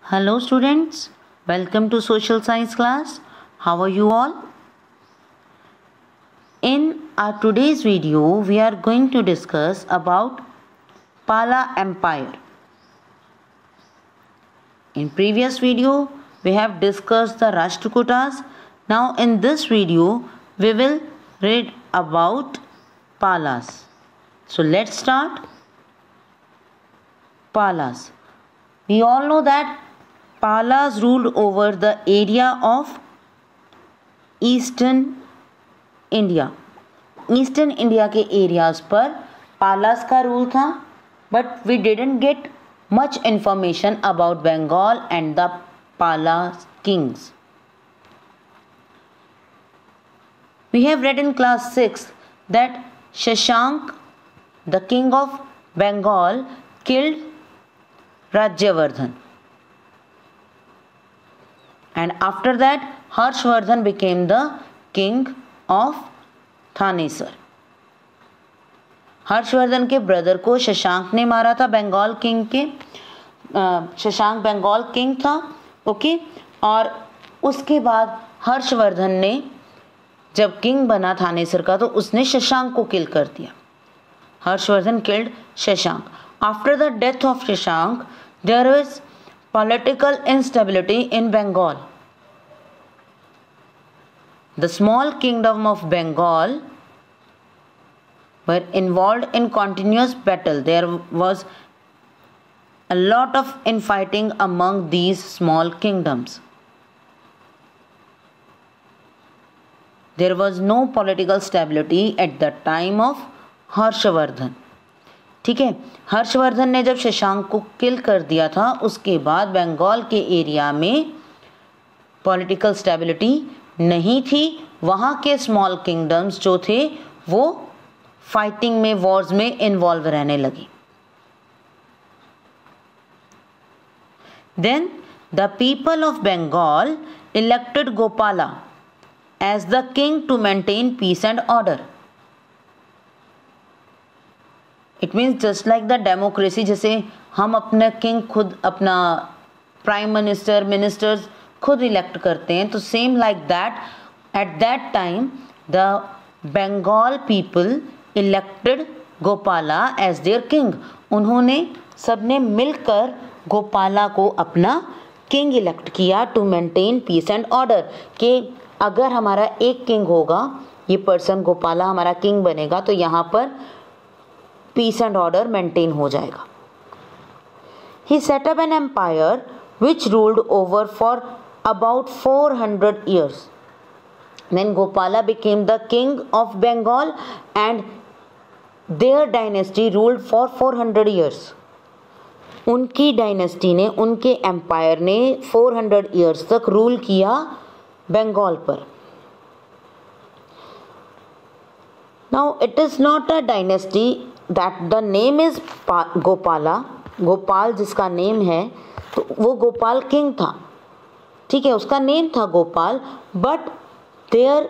Hello students, welcome to social science class. How are you all? In our today's video, we are going to discuss about Pala Empire. In previous video, we have discussed the Rashtrakutas. Now in this video, we will read about Palas. So let's start. Palas. We all know that Palas ruled over the area of eastern India के areas पर पालास का rule था. But we didn't get much information about Bengal and the Palas kings. We have read in class 6 that Shashank, the king of Bengal, killed Rajyavardhan. And after that, Harshvardhan became the king of Thanesar. Harshvardhan के brother को शशांक ने मारा था. Bengal king के Shashank Bengal king था. Okay. और उसके बाद हर्षवर्धन ने जब किंग बना थानेसर का तो उसने शशांक को किल कर दिया. Harshavardhan killed Shashank. After the death of Shashank there was political instability in Bengal. The small kingdom of Bengal were involved in continuous battle. There was a lot of infighting among these small kingdoms. There was no political stability at the time of Harshvardhan. ठीक है. हर्षवर्धन ने जब शशांक को kill कर दिया था उसके बाद बंगाल के एरिया में पॉलिटिकल स्टेबिलिटी नहीं थी. वहाँ के स्मॉल किंगडम्स जो थे वो फाइटिंग में, वॉर्स में इन्वॉल्व रहने लगी. Then the people of Bengal elected Gopala as the king to maintain peace and order. It means just like the democracy, जैसे हम अपना किंग खुद, अपना प्राइम मिनिस्टर, मिनिस्टर्स खुद इलेक्ट करते हैं, तो same like that at that time the Bengal people elected Gopala as their king. उन्होंने सबने मिलकर गोपाला को अपना किंग इलेक्ट किया to maintain peace and order. कि अगर हमारा एक किंग होगा, ये पर्सन गोपाला हमारा किंग बनेगा, तो यहाँ पर पीस एंड ऑर्डर मेंटेन हो जाएगा. He set up an empire which ruled over for about 400 years. Then Gopala became the king of Bengal and their dynasty ruled for 400 years. उनकी डायनेस्टी ने, उनके एम्पायर ने 400 years तक rule किया बंगाल पर. Now it is not a dynasty that the name is Gopala. Gopal जिसका name है, तो वो गोपाल किंग था. ठीक है, उसका नेम था Gopal. But their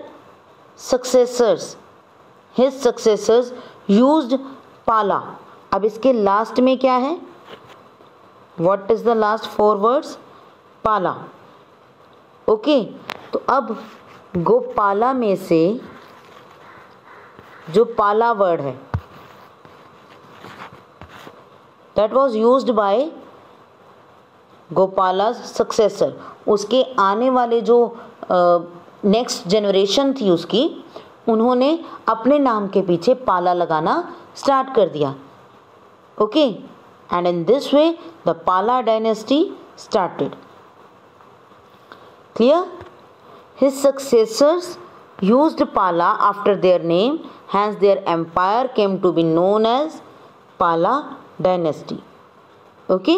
successors, his successors used Pala. अब इसके लास्ट में क्या है? What is the last 4 words? Pala. Okay. तो अब गोपाला में से जो पाला वर्ड है that was used by Gopala successor. उसके आने वाले जो नेक्स्ट जनरेशन थी उसकी, उन्होंने अपने नाम के पीछे पाला लगाना स्टार्ट कर दिया. Okay. And in this way the Pala dynasty started. Clear? His successors used Pala after their name, hence their empire came to be known as Pala dynasty. Okay.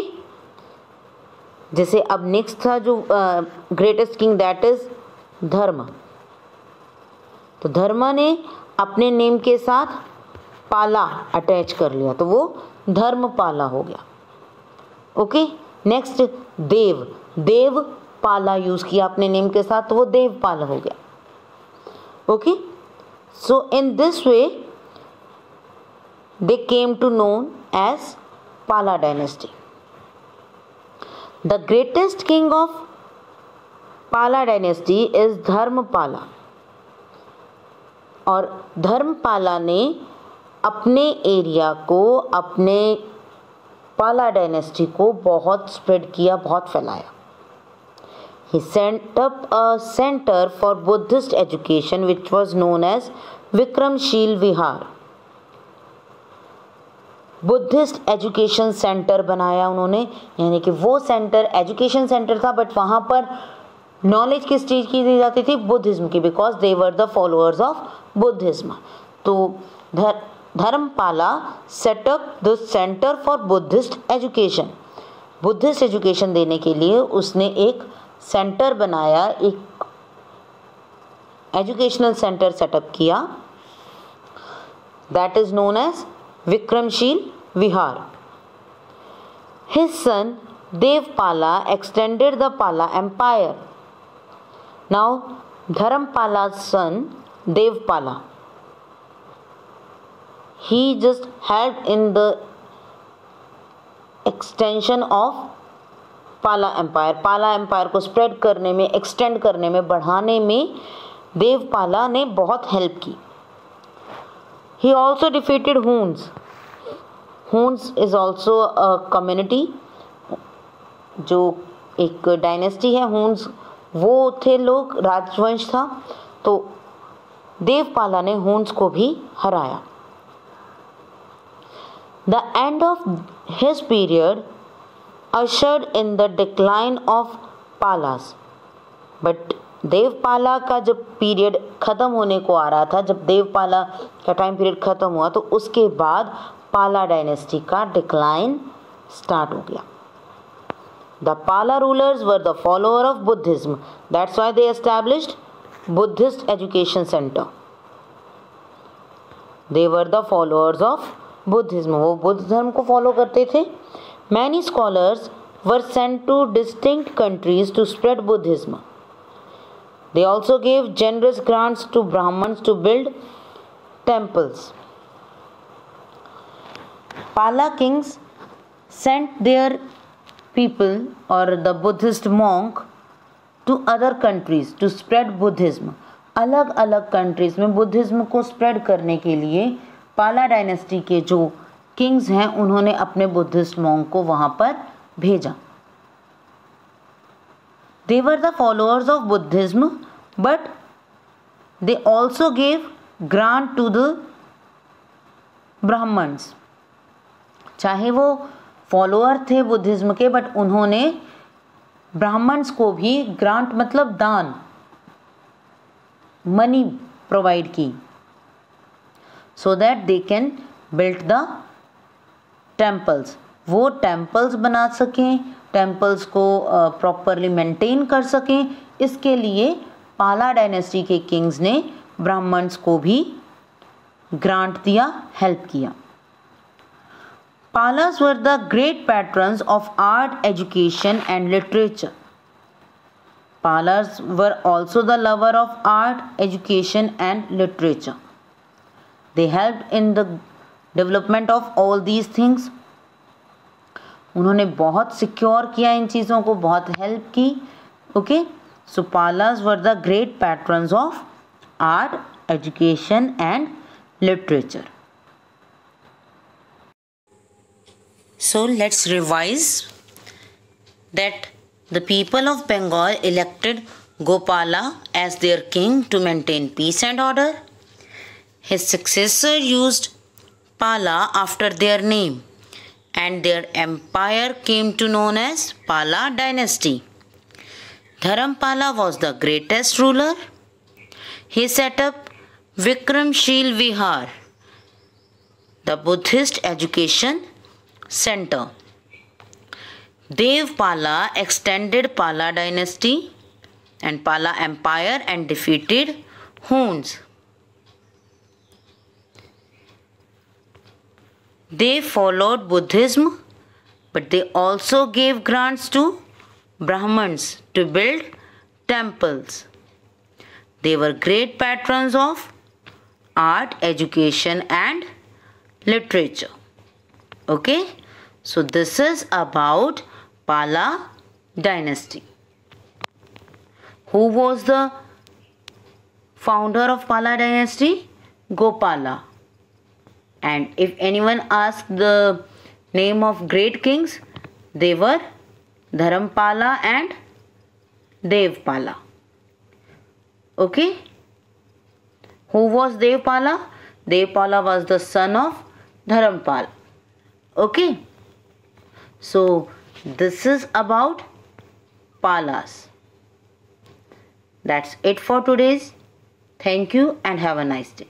जैसे अब नेक्स्ट था जो ग्रेटेस्ट किंग, दैट इज धर्म. तो धर्म ने अपने नेम के साथ पाला अटैच कर लिया, तो वो धर्मपाला हो गया. ओके. नेक्स्ट देव. देव पाला यूज किया अपने नेम के साथ, तो वो देवपाल हो गया. Okay. So in this way they came to known as Pala dynasty. The greatest king of Pala dynasty is Dharmapala, और धर्मपाला ने अपने एरिया को, अपने पाला डायनेस्टी को बहुत स्प्रेड किया, बहुत फैलाया. He set up a center for Buddhist education which was known as Vikramshil Vihar. Buddhist education centre बनाया उन्होंने, यानी कि वो सेंटर एजुकेशन सेंटर था, बट वहाँ पर नॉलेज किस चीज़ की दी जाती थी? बुद्धिज्म की, because they were the followers of Buddhism. तो Dharmapala set up the centre for Buddhist education. Buddhist education देने के लिए उसने एक सेंटर बनाया, एक एजुकेशनल सेंटर सेटअप किया, that is known as Vikramshil Vihar. His son Devpala extended the Pala Empire. Now, Dharampala's son Devpala, he just helped in the extension of Pala Empire. Pala Empire को spread करने में, extend करने में, बढ़ाने में देवपाला ने बहुत हेल्प की. He also defeated Huns. Huns is also a community, जो एक डायनेस्टी है. Huns वो थे लोग, राजवंश था. तो देवपाला ने Huns को भी हराया. The end of his period ushered in the decline of Palas. But Devapala का जब पीरियड ख़त्म होने को आ रहा था, जब देवपाला का टाइम पीरियड ख़त्म हुआ, तो उसके बाद पाला डायनेस्टी का डिक्लाइन स्टार्ट हो गया. The Pala rulers were the follower of Buddhism, that's why they established Buddhist education centre. They were the followers of Buddhism, वो बुद्ध धर्म को फॉलो करते थे. Many scholars were sent to distinct countries to spread Buddhism. They also gave generous grants to Brahmins to build temples. Pala kings sent their people or the Buddhist monk to other countries to spread Buddhism. अलग अलग countries में Buddhism को spread करने के लिए पाला dynasty के जो किंग्स हैं उन्होंने अपने बुद्धिस्ट मॉन्क को वहाँ पर भेजा. They were the followers of Buddhism, but they also gave grant to the Brahmins. चाहे वो फॉलोअर थे बुद्धिज्म के, बट उन्होंने ब्राह्मण्स को भी ग्रांट मतलब दान, मनी प्रोवाइड की, so that they can build the temples. वो टेम्पल्स बना सकें, टेम्पल्स को प्रॉपरली मेंटेन कर सकें. इसके लिए पाला डायनेस्टी के किंग्स ने ब्राह्मण्स को भी ग्रांट दिया, हेल्प किया. Palas were the great patrons of art, education and literature. Palas were also the lover of art, education and literature. They help in the development of all these things. उन्होंने बहुत secure किया इन चीज़ों को, बहुत हेल्प की. Okay, so Palas were the great patrons of art, education and literature. So let's revise that the people of Bengal elected Gopala as their king to maintain peace and order. His successor used Pala after their name, and their empire came to known as Pala dynasty. Dharampala was the greatest ruler. He set up Vikramshil Vihar, the Buddhist education center. Devpala extended Pala dynasty and Pala empire and defeated Huns. They followed Buddhism, but they also gave grants to Brahmins to build temples. They were great patrons of art, education and literature. Okay, so this is about Pala dynasty. Who was the founder of Pala dynasty? Gopala. And if anyone asks the name of great kings, they were Dharampala and Devpala. Okay? Who was Devpala? Devpala was the son of Dharampal. Okay? So, this is about Palas. That's it for today's. Thank you and have a nice day.